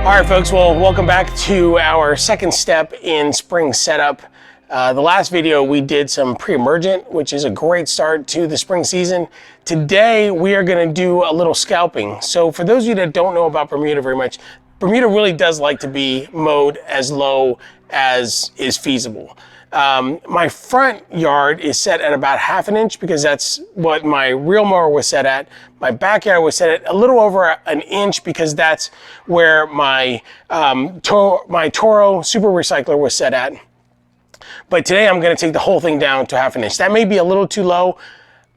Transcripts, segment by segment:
All right, folks, well, welcome back to our second step in spring setup. The last video, we did some pre-emergent, which is a great start to the spring season. Today, we are gonna do a little scalping. So for those of you that don't know about Bermuda very much, Bermuda really does like to be mowed as low as is feasible. My front yard is set at about 1/2 inch because that's what my real mower was set at. My backyard was set at a little over 1 inch because that's where my Toro Super Recycler was set at. But today I'm gonna take the whole thing down to 1/2 inch. That may be a little too low,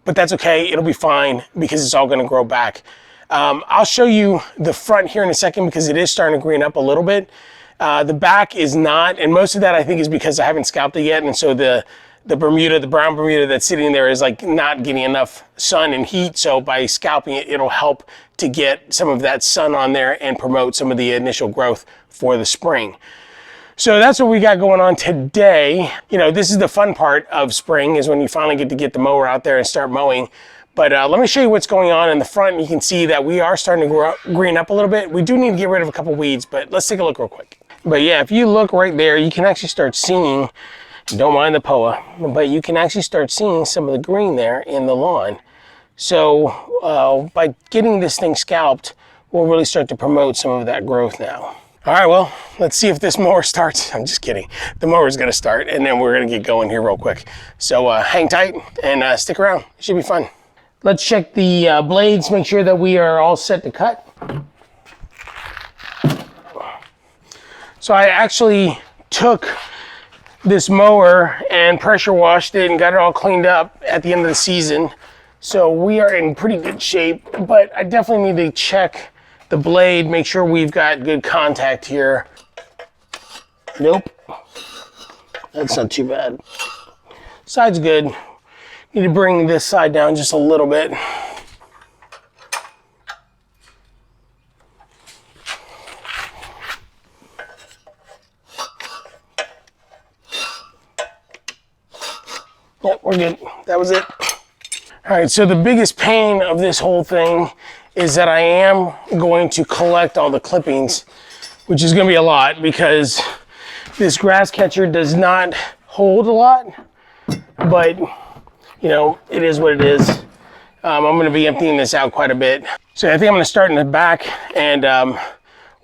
but that's okay, it'll be fine because it's all gonna grow back. I'll show you the front here in a second because it is starting to green up a little bit. The back is not, and most of that I think is because I haven't scalped it yet, and so the Bermuda, the brown Bermuda that's sitting there is like not getting enough sun and heat, so by scalping it, it'll help to get some of that sun on there and promote some of the initial growth for the spring. So that's what we got going on today. You know, this is the fun part of spring, is when you finally get to get the mower out there and start mowing. But let me show you what's going on in the front. You can see that we are starting to green up a little bit. We do need to get rid of a couple weeds, but let's take a look real quick. But yeah, if you look right there, you can actually start seeing, don't mind the POA, but you can actually start seeing some of the green there in the lawn. So by getting this thing scalped, we'll really start to promote some of that growth now. All right, well, let's see if this mower starts. I'm just kidding. The mower's gonna start, and then we're gonna get going here real quick. So hang tight and stick around. It should be fun. Let's check the blades, make sure that we are all set to cut. So I actually took this mower and pressure washed it and got it all cleaned up at the end of the season. So we are in pretty good shape, but I definitely need to check the blade, make sure we've got good contact here. Nope, that's not too bad. Side's good. Need to bring this side down just a little bit. Yep, we're good. That was it. All right, so the biggest pain of this whole thing is that I am going to collect all the clippings, which is gonna be a lot because this grass catcher does not hold a lot, but you know, it is what it is. I'm gonna be emptying this out quite a bit. So I think I'm gonna start in the back and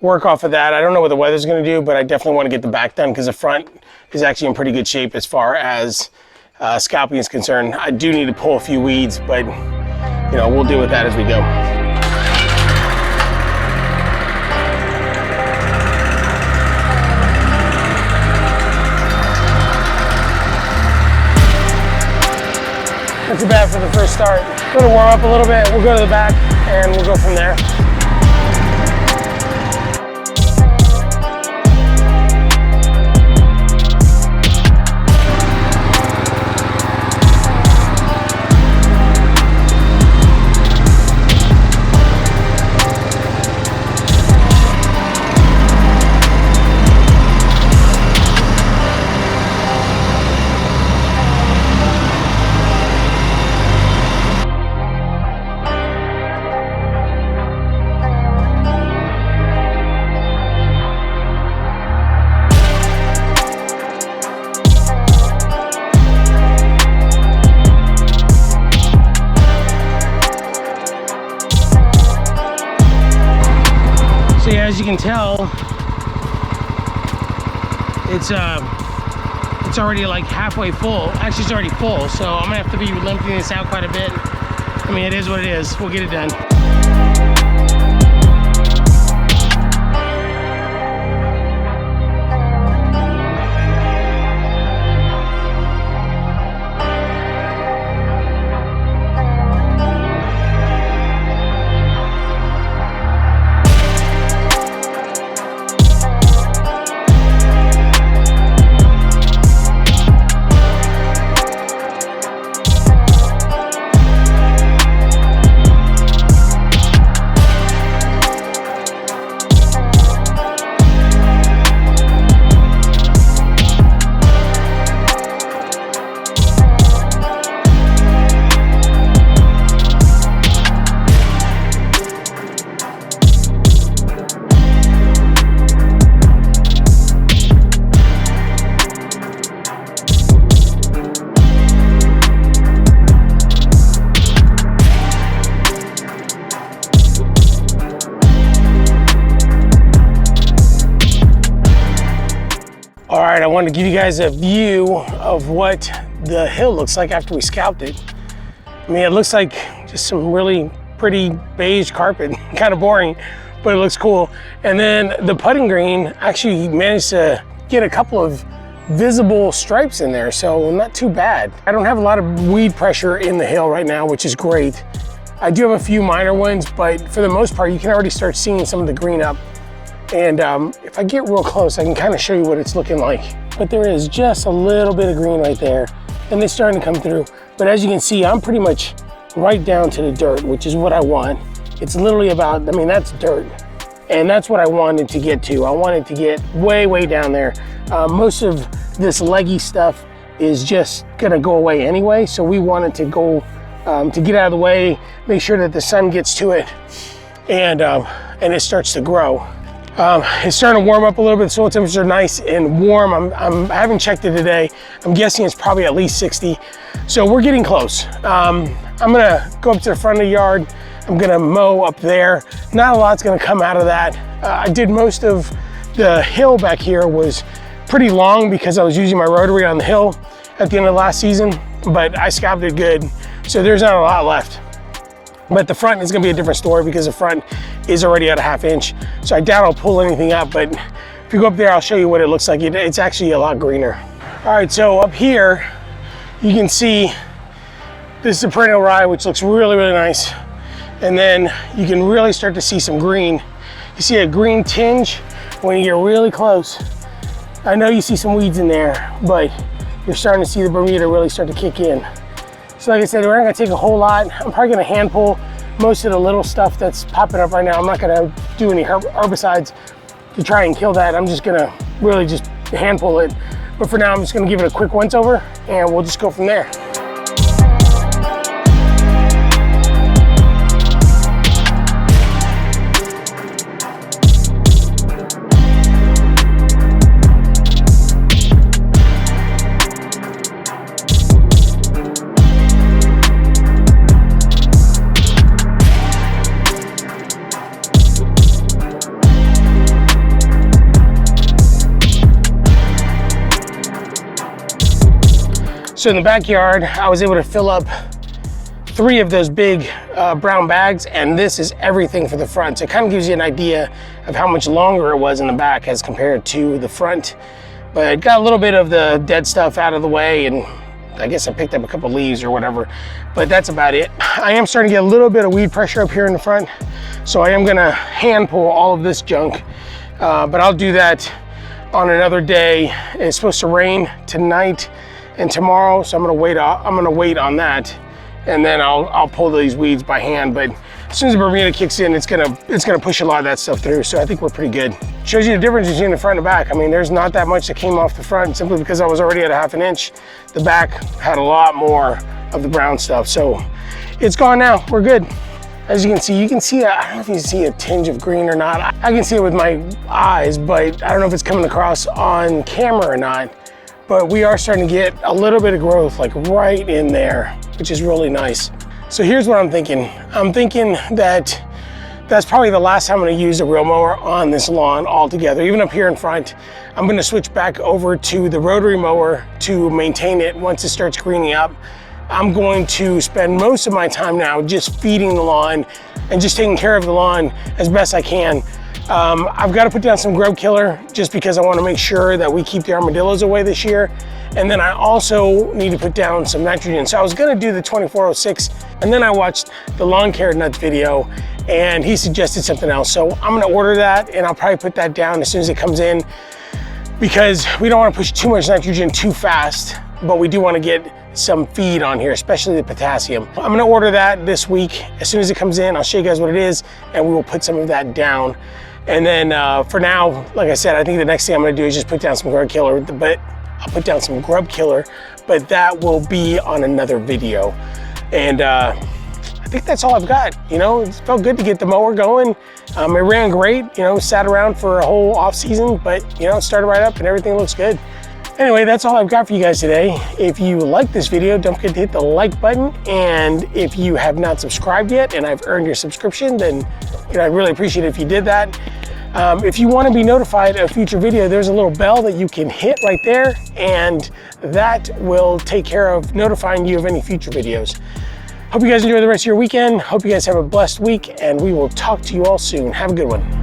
work off of that. I don't know what the weather's gonna do, but I definitely wanna get the back done because the front is actually in pretty good shape as far as scalping is concerned. I do need to pull a few weeds, but you know, we'll deal with that as we go. Not too bad for the first start. Gonna warm up a little bit, we'll go to the back and we'll go from there. So yeah, as you can tell, it's already like halfway full. Actually, it's already full, so I'm gonna have to be limping this out quite a bit. I mean, it is what it is. We'll get it done. right, I wanted to give you guys a view of what the hill looks like after we scalped it. I mean, it looks like just some really pretty beige carpet, kind of boring, but it looks cool. And then the putting green actually managed to get a couple of visible stripes in there, so not too bad. I don't have a lot of weed pressure in the hill right now, which is great. I do have a few minor ones, but for the most part, you can already start seeing some of the green up. And if I get real close, I can kind of show you what it's looking like. But there is just a little bit of green right there, and they're starting to come through. But as you can see, I'm pretty much right down to the dirt, which is what I want. It's literally about, I mean, that's dirt. And that's what I wanted to get to. I wanted to get way, way down there. Most of this leggy stuff is just gonna go away anyway. So we wanted to go, to get out of the way, make sure that the sun gets to it, and it starts to grow. It's starting to warm up a little bit. The soil temperatures are nice and warm. I haven't checked it today. I'm guessing it's probably at least 60. So we're getting close. I'm gonna go up to the front of the yard. I'm gonna mow up there. Not a lot's gonna come out of that. I did most of the hill back here was pretty long because I was using my rotary on the hill at the end of last season, but I scalped it good. So there's not a lot left. But the front is gonna be a different story because the front is already at a 1/2 inch. So I doubt I'll pull anything up, but if you go up there, I'll show you what it looks like. It's actually a lot greener. All right, so up here, you can see this is a perennial rye, which looks really, really nice. And then you can really start to see some green. You see a green tinge when you get really close. I know you see some weeds in there, but you're starting to see the Bermuda really start to kick in. So like I said, we're not gonna take a whole lot. I'm probably gonna hand pull most of the little stuff that's popping up right now. I'm not gonna do any herbicides to try and kill that. I'm just gonna really just hand pull it. But for now, I'm just gonna give it a quick once over and we'll just go from there. So in the backyard, I was able to fill up 3 of those big brown bags, and this is everything for the front. So it kind of gives you an idea of how much longer it was in the back as compared to the front. But I got a little bit of the dead stuff out of the way, and I guess I picked up a couple leaves or whatever, but that's about it. I am starting to get a little bit of weed pressure up here in the front, so I am gonna hand pull all of this junk, but I'll do that on another day. It's supposed to rain tonight and tomorrow, so I'm gonna wait on that, and then I'll pull these weeds by hand. But as soon as the Bermuda kicks in, it's gonna push a lot of that stuff through. So I think we're pretty good. Shows you the difference between the front and back. I mean, there's not that much that came off the front simply because I was already at a 1/2 inch. The back had a lot more of the brown stuff, so it's gone now. We're good. As you can see, I don't know if you see a tinge of green or not. I can see it with my eyes, but I don't know if it's coming across on camera or not. But we are starting to get a little bit of growth like right in there, which is really nice. So here's what I'm thinking. I'm thinking that that's probably the last time I'm gonna use a reel mower on this lawn altogether. Even up here in front, I'm gonna switch back over to the rotary mower to maintain it once it starts greening up. I'm going to spend most of my time now just feeding the lawn and just taking care of the lawn as best I can. I've got to put down some grub killer just because I want to make sure that we keep the armadillos away this year. And then I also need to put down some nitrogen. So I was going to do the 2406, and then I watched the lawn care nuts video and he suggested something else. So I'm going to order that, and I'll probably put that down as soon as it comes in, because we don't want to push too much nitrogen too fast, but we do want to get some feed on here, especially the potassium. I'm going to order that this week. As soon as it comes in, I'll show you guys what it is, and we will put some of that down. And then for now, like I said, I think the next thing I'm gonna do is just put down some grub killer, but I'll put down some grub killer, but that will be on another video. And I think that's all I've got. You know, it felt good to get the mower going. It ran great, you know, sat around for a whole off season, but you know, it started right up and everything looks good. Anyway, that's all I've got for you guys today. If you like this video, don't forget to hit the like button. And if you have not subscribed yet and I've earned your subscription, then you know, I'd really appreciate it if you did that. If you want to be notified of future video, there's a little bell that you can hit right there, and that will take care of notifying you of any future videos. Hope you guys enjoy the rest of your weekend. Hope you guys have a blessed week, and we will talk to you all soon. Have a good one.